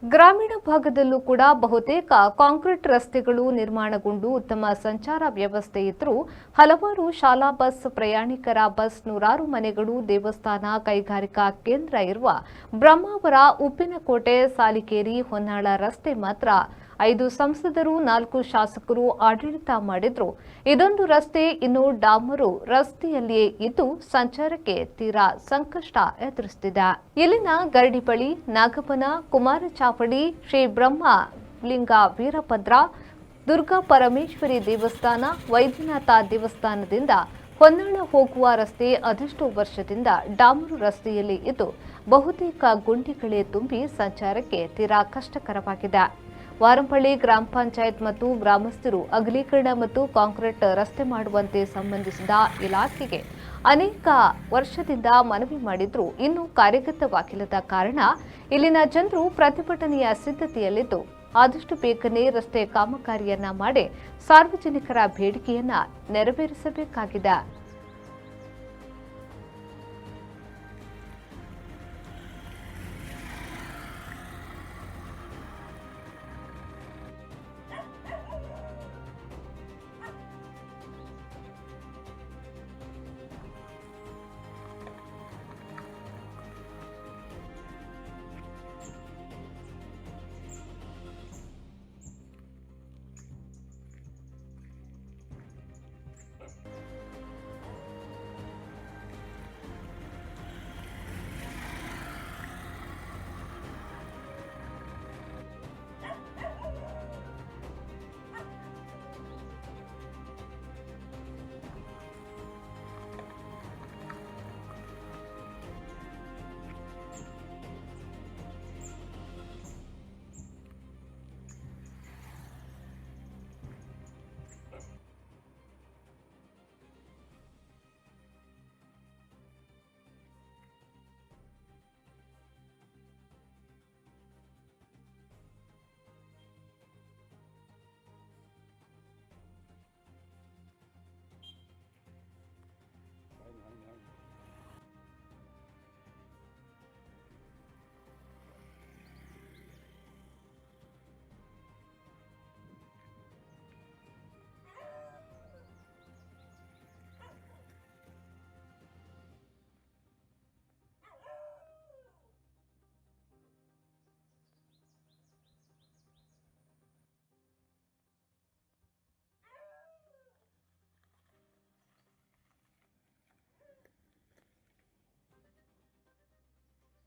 ಗ್ರಾಮೀಣ ಭಾಗದಲ್ಲೂ ಕೂಡ ಬಹುತೇಕ ಕಾಂಕ್ರೀಟ್ ರಸ್ತೆಗಳು ನಿರ್ಮಾಣಗೊಂಡು ಉತ್ತಮ ಸಂಚಾರ ವ್ಯವಸ್ಥೆ ಇದ್ದರೂ ಹಲವಾರು ಶಾಲಾ ಬಸ್, ಪ್ರಯಾಣಿಕರ ಬಸ್, ನೂರಾರು ಮನೆಗಳು, ದೇವಸ್ಥಾನ, ಕೈಗಾರಿಕಾ ಕೇಂದ್ರ ಇರುವ ಬ್ರಹ್ಮಾವರ, ಉಪ್ಪಿನಕೋಟೆ, ಸಾಲಿಕೇರಿ, ಹೊನ್ನಾಳ ರಸ್ತೆ ಮಾತ್ರ 5 ಸಂಸದರು, 4 ಶಾಸಕರು ಆಡಳಿತ ಮಾಡಿದ್ರು. ಇದೊಂದು ರಸ್ತೆ ಇನ್ನು ಡಾಮರು ರಸ್ತೆಯಲ್ಲಿಯೇ ಇದ್ದು ಸಂಚಾರಕ್ಕೆ ತೀರಾ ಸಂಕಷ್ಟ ಎದುರಿಸುತ್ತಿದೆ. ಇಲ್ಲಿನ ಗರಡಿ ಬಳಿ ನಾಗಪ್ಪನ, ಕುಮಾರಚಾವಡಿ, ಶ್ರೀ ಬ್ರಹ್ಮಲಿಂಗ ವೀರಭದ್ರ, ದುರ್ಗಾ ಪರಮೇಶ್ವರಿ ದೇವಸ್ಥಾನ, ವೈದ್ಯನಾಥ ದೇವಸ್ಥಾನದಿಂದ ಹೊನ್ನಾಳ ಹೋಗುವ ರಸ್ತೆ ಅದೆಷ್ಟೋ ವರ್ಷದಿಂದ ಡಾಮರು ರಸ್ತೆಯಲ್ಲಿ ಇದ್ದು ಬಹುತೇಕ ಗುಂಡಿಗಳೇ ತುಂಬಿ ಸಂಚಾರಕ್ಕೆ ತೀರಾ ಕಷ್ಟಕರವಾಗಿದೆ. ವಾರಂಪಳ್ಳಿ ಗ್ರಾಮ ಪಂಚಾಯತ್ ಮತ್ತು ಗ್ರಾಮಸ್ಥರು ಅಗಲೀಕರಣ ಮತ್ತು ಕಾಂಕ್ರೀಟ್ ರಸ್ತೆ ಮಾಡುವಂತೆ ಸಂಬಂಧಿಸಿದ ಇಲಾಖೆಗೆ ಅನೇಕ ವರ್ಷದಿಂದ ಮನವಿ ಮಾಡಿದ್ರೂ ಇನ್ನೂ ಕಾರ್ಯಗತವಾಗಿಲ್ಲದ ಕಾರಣ ಇಲ್ಲಿನ ಜನರು ಪ್ರತಿಭಟನೆಯ ಸಿದ್ಧತೆಯಲ್ಲಿದ್ದು ಆದಷ್ಟು ಬೇಗನೆ ರಸ್ತೆ ಕಾಮಗಾರಿಯನ್ನ ಮಾಡಿ ಸಾರ್ವಜನಿಕರ ಬೇಡಿಕೆಯನ್ನ ನೆರವೇರಿಸಬೇಕಾಗಿದೆ.